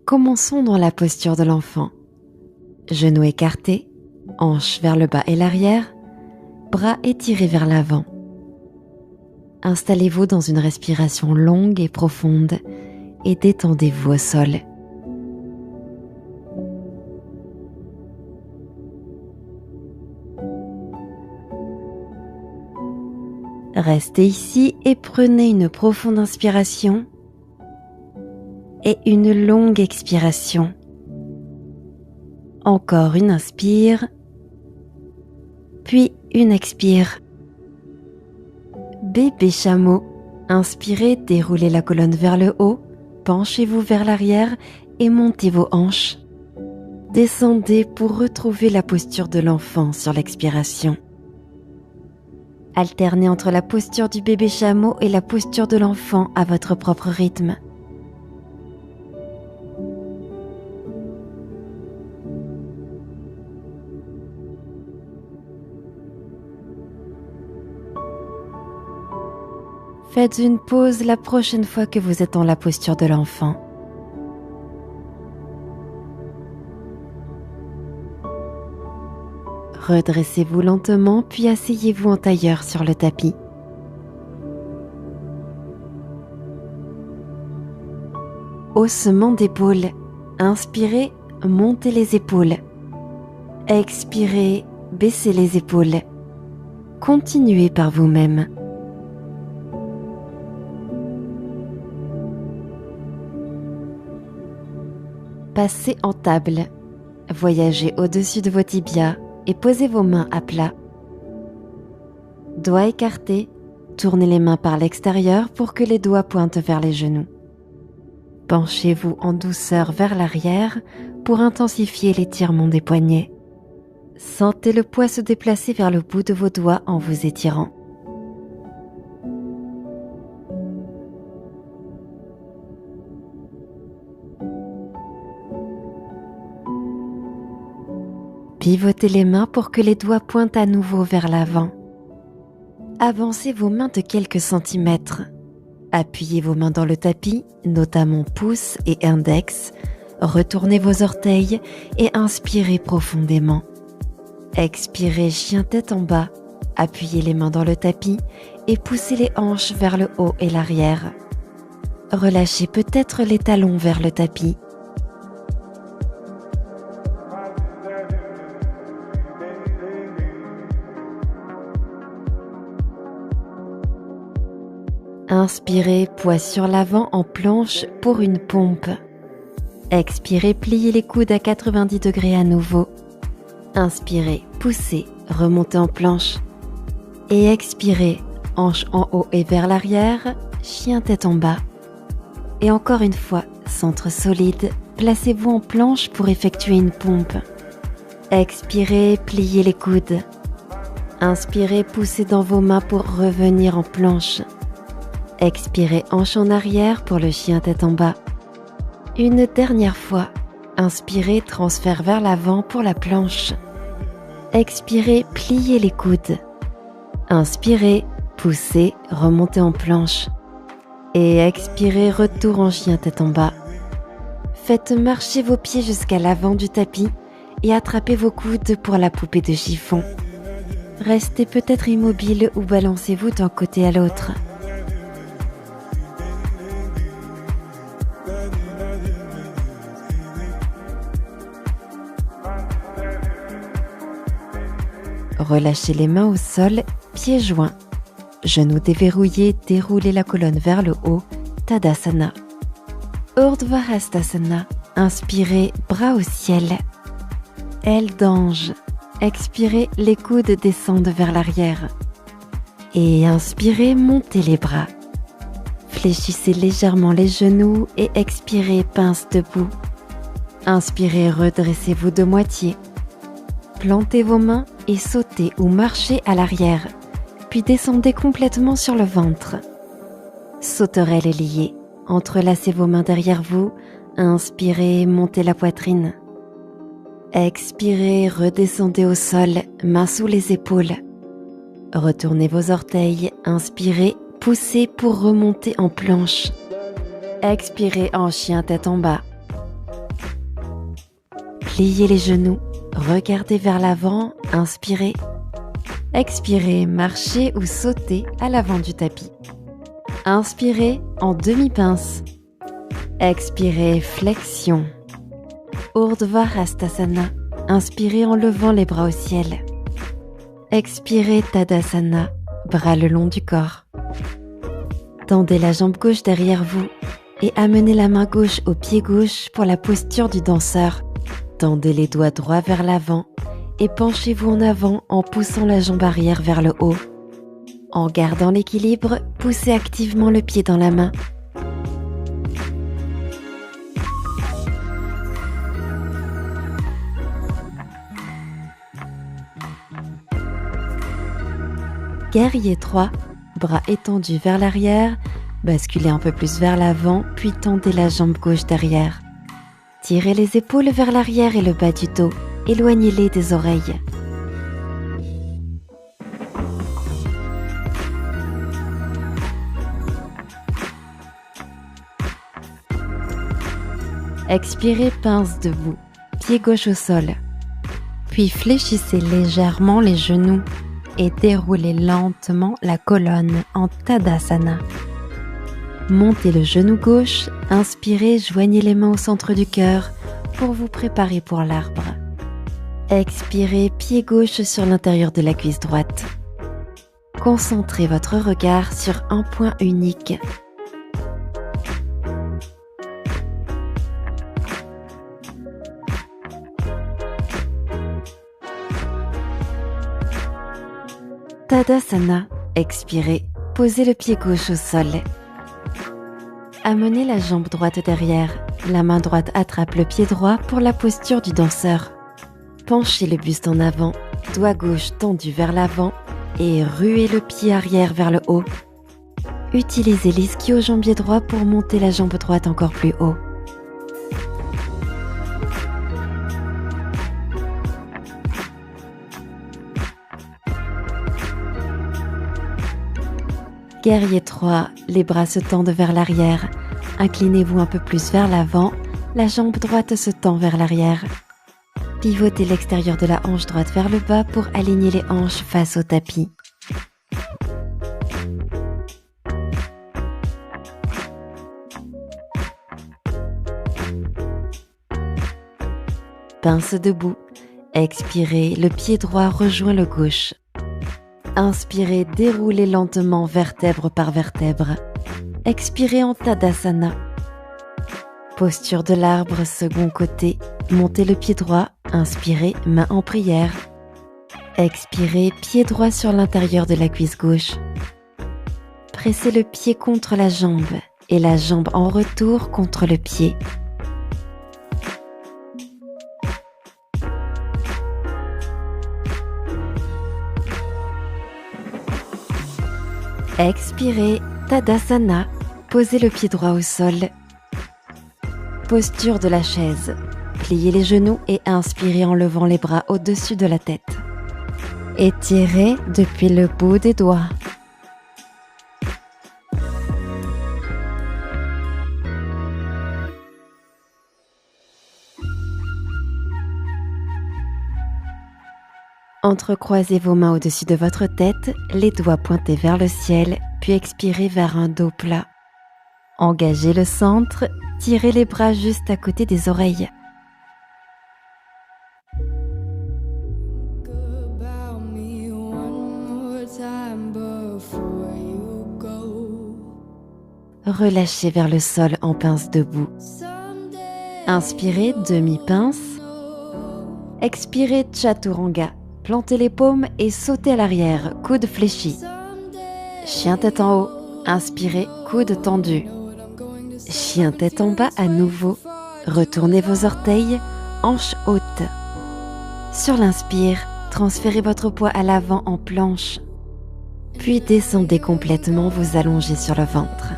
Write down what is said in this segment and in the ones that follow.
Commençons dans la posture de l'enfant. Genoux écartés, hanches vers le bas et l'arrière, bras étirés vers l'avant. Installez-vous dans une respiration longue et profonde et détendez-vous au sol. Restez ici et prenez une profonde inspiration et une longue expiration. Encore une inspire, puis une expire. Bébé chameau. Inspirez, déroulez la colonne vers le haut, penchez-vous vers l'arrière et montez vos hanches. Descendez pour retrouver la posture de l'enfant sur l'expiration. Alternez entre la posture du bébé chameau et la posture de l'enfant à votre propre rythme. Faites une pause la prochaine fois que vous êtes dans la posture de l'enfant. Redressez-vous lentement puis asseyez-vous en tailleur sur le tapis. Haussement d'épaules. Inspirez, montez les épaules. Expirez, baissez les épaules. Continuez par vous-même. Passez en table. Voyagez au-dessus de vos tibias et posez vos mains à plat. Doigts écartés, tournez les mains par l'extérieur pour que les doigts pointent vers les genoux. Penchez-vous en douceur vers l'arrière pour intensifier l'étirement des poignets. Sentez le poids se déplacer vers le bout de vos doigts en vous étirant. Pivotez les mains pour que les doigts pointent à nouveau vers l'avant. Avancez vos mains de quelques centimètres. Appuyez vos mains dans le tapis, notamment pouce et index. Retournez vos orteils et inspirez profondément. Expirez chien tête en bas. Appuyez les mains dans le tapis et poussez les hanches vers le haut et l'arrière. Relâchez peut-être les talons vers le tapis. Inspirez, poids sur l'avant en planche pour une pompe. Expirez, pliez les coudes à 90 degrés à nouveau. Inspirez, poussez, remontez en planche. Et expirez, hanche en haut et vers l'arrière, chien tête en bas. Et encore une fois, centre solide, placez-vous en planche pour effectuer une pompe. Expirez, pliez les coudes. Inspirez, poussez dans vos mains pour revenir en planche. Expirez, hanche en arrière pour le chien tête en bas. Une dernière fois, inspirez, transfert vers l'avant pour la planche. Expirez, pliez les coudes. Inspirez, poussez, remontez en planche. Et expirez, retour en chien tête en bas. Faites marcher vos pieds jusqu'à l'avant du tapis et attrapez vos coudes pour la poupée de chiffon. Restez peut-être immobile ou balancez-vous d'un côté à l'autre. Relâchez les mains au sol, pieds joints. Genoux déverrouillés, déroulez la colonne vers le haut, Tadasana. Urdhva Hastasana. Inspirez, bras au ciel. Aile d'ange. Expirez, les coudes descendent vers l'arrière. Et inspirez, montez les bras. Fléchissez légèrement les genoux et expirez, pince debout. Inspirez, redressez-vous de moitié. Plantez vos mains et sautez ou marchez à l'arrière, puis descendez complètement sur le ventre. Sauterelle liée, entrelacez vos mains derrière vous, inspirez, montez la poitrine. Expirez, redescendez au sol, mains sous les épaules. Retournez vos orteils, inspirez, poussez pour remonter en planche. Expirez en chien tête en bas. pliez les genoux, regardez vers l'avant, inspirez. Expirez, marchez ou sautez à l'avant du tapis. Inspirez en demi-pince. Expirez, flexion. Urdhva Hastasana. Inspirez en levant les bras au ciel. Expirez, Tadasana, bras le long du corps. Tendez la jambe gauche derrière vous et amenez la main gauche au pied gauche pour la posture du danseur. Tendez les doigts droits vers l'avant et penchez-vous en avant en poussant la jambe arrière vers le haut. En gardant l'équilibre, poussez activement le pied dans la main. Guerrier 3, bras étendus vers l'arrière, basculez un peu plus vers l'avant, puis tendez la jambe gauche derrière. Tirez les épaules vers l'arrière et le bas du dos, éloignez-les des oreilles. Expirez, pince debout, pied gauche au sol. Puis fléchissez légèrement les genoux et déroulez lentement la colonne en Tadasana. Montez le genou gauche, inspirez, joignez les mains au centre du cœur pour vous préparer pour l'arbre. Expirez, pied gauche sur l'intérieur de la cuisse droite. Concentrez votre regard sur un point unique. Tadasana, expirez, posez le pied gauche au sol. Amenez la jambe droite derrière, la main droite attrape le pied droit pour la posture du danseur. Penchez le buste en avant, doigt gauche tendu vers l'avant et ruez le pied arrière vers le haut. Utilisez l'ischio-jambier droit pour monter la jambe droite encore plus haut. Guerrier 3, les bras se tendent vers l'arrière. Inclinez-vous un peu plus vers l'avant, la jambe droite se tend vers l'arrière. Pivotez l'extérieur de la hanche droite vers le bas pour aligner les hanches face au tapis. Pince debout. Expirez, le pied droit rejoint le gauche. Inspirez, déroulez lentement vertèbre par vertèbre. Expirez en Tadasana. Posture de l'arbre, second côté. Montez le pied droit. Inspirez, main en prière. Expirez, pied droit sur l'intérieur de la cuisse gauche. Pressez le pied contre la jambe et la jambe en retour contre le pied. Expirez, Tadasana, posez le pied droit au sol. Posture de la chaise. Pliez les genoux et inspirez en levant les bras au-dessus de la tête. Étirez depuis le bout des doigts. Entrecroisez vos mains au-dessus de votre tête, les doigts pointés vers le ciel, puis expirez vers un dos plat. Engagez le centre, tirez les bras juste à côté des oreilles. Relâchez vers le sol en pince debout. Inspirez, demi-pince. Expirez, Chaturanga. Plantez les paumes et sautez à l'arrière, coude fléchi. Chien tête en haut, inspirez, coude tendu. Chien tête en bas à nouveau. Retournez vos orteils, hanche haute. Sur l'inspire, transférez votre poids à l'avant en planche. Puis descendez complètement, vous allongez sur le ventre.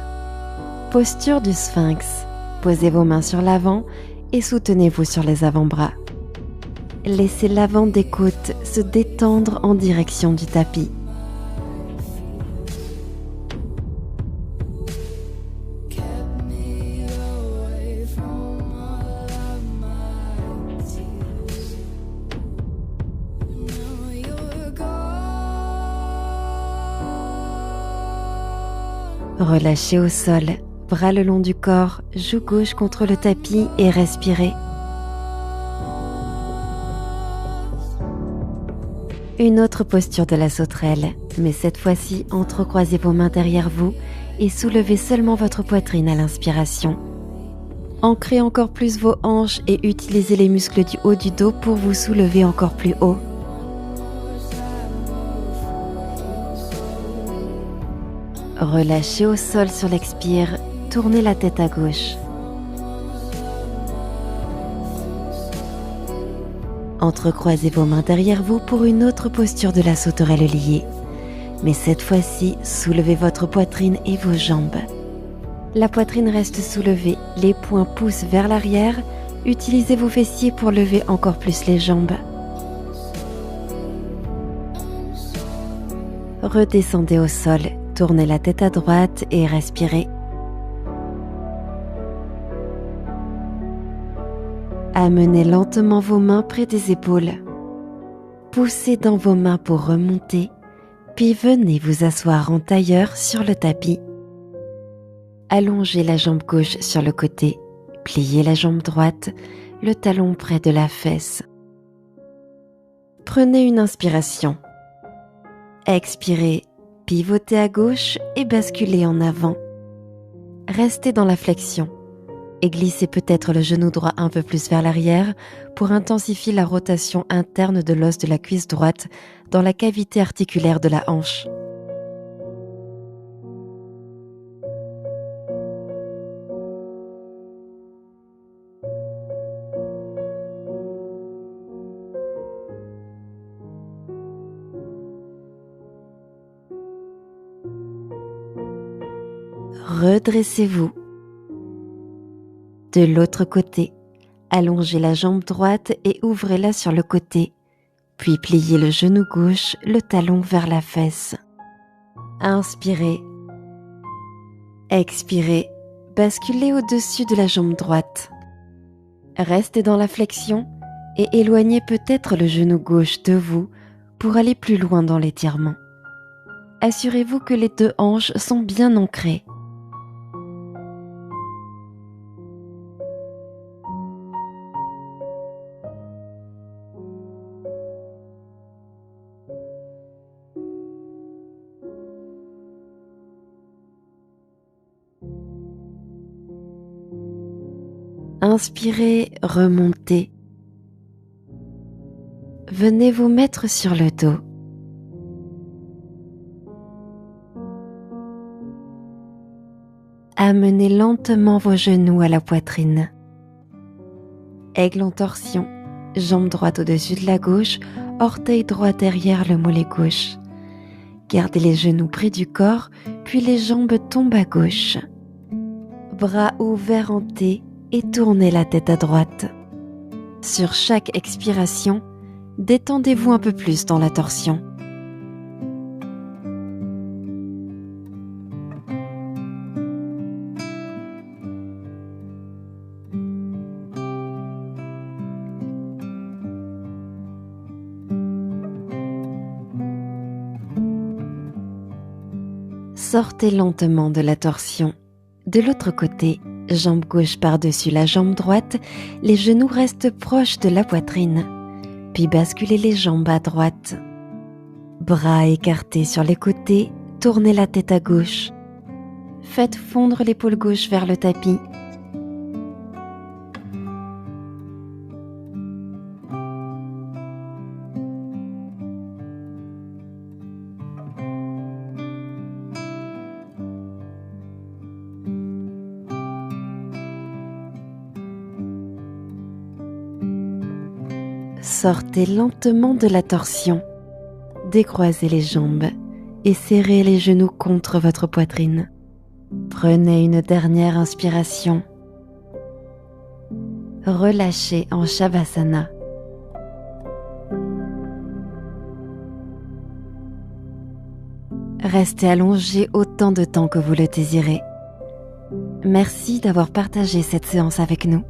Posture du sphinx. Posez vos mains sur l'avant et soutenez-vous sur les avant-bras. Laissez l'avant des côtes se détendre en direction du tapis. Relâchez au sol, bras le long du corps, joue gauche contre le tapis et respirez. Une autre posture de la sauterelle, mais cette fois-ci, entrecroisez vos mains derrière vous et soulevez seulement votre poitrine à l'inspiration. Ancrez encore plus vos hanches et utilisez les muscles du haut du dos pour vous soulever encore plus haut. Relâchez au sol sur l'expire, tournez la tête à gauche. Entrecroisez vos mains derrière vous pour une autre posture de la sauterelle liée. Mais cette fois-ci, soulevez votre poitrine et vos jambes. La poitrine reste soulevée, les poings poussent vers l'arrière. Utilisez vos fessiers pour lever encore plus les jambes. Redescendez au sol, tournez la tête à droite et respirez. Amenez lentement vos mains près des épaules. Poussez dans vos mains pour remonter, puis venez vous asseoir en tailleur sur le tapis. Allongez la jambe gauche sur le côté, pliez la jambe droite, le talon près de la fesse. Prenez une inspiration. Expirez, pivotez à gauche et basculez en avant. Restez dans la flexion. Et glissez peut-être le genou droit un peu plus vers l'arrière pour intensifier la rotation interne de l'os de la cuisse droite dans la cavité articulaire de la hanche. Redressez-vous. De l'autre côté, allongez la jambe droite et ouvrez-la sur le côté, puis pliez le genou gauche, le talon vers la fesse. Inspirez. Expirez, basculez au-dessus de la jambe droite. Restez dans la flexion et éloignez peut-être le genou gauche de vous pour aller plus loin dans l'étirement. Assurez-vous que les deux hanches sont bien ancrées. Inspirez, remontez. Venez vous mettre sur le dos. Amenez lentement vos genoux à la poitrine. Aigle en torsion, jambe droite au-dessus de la gauche, orteil droit derrière le mollet gauche. Gardez les genoux près du corps, puis les jambes tombent à gauche. Bras ouverts en T et tournez la tête à droite. Sur chaque expiration, détendez-vous un peu plus dans la torsion. Sortez lentement de la torsion. De l'autre côté, jambe gauche par-dessus la jambe droite, les genoux restent proches de la poitrine. Puis basculez les jambes à droite. Bras écartés sur les côtés, tournez la tête à gauche. Faites fondre l'épaule gauche vers le tapis. Sortez lentement de la torsion. Décroisez les jambes et serrez les genoux contre votre poitrine. Prenez une dernière inspiration. Relâchez en Shavasana. Restez allongé autant de temps que vous le désirez. Merci d'avoir partagé cette séance avec nous.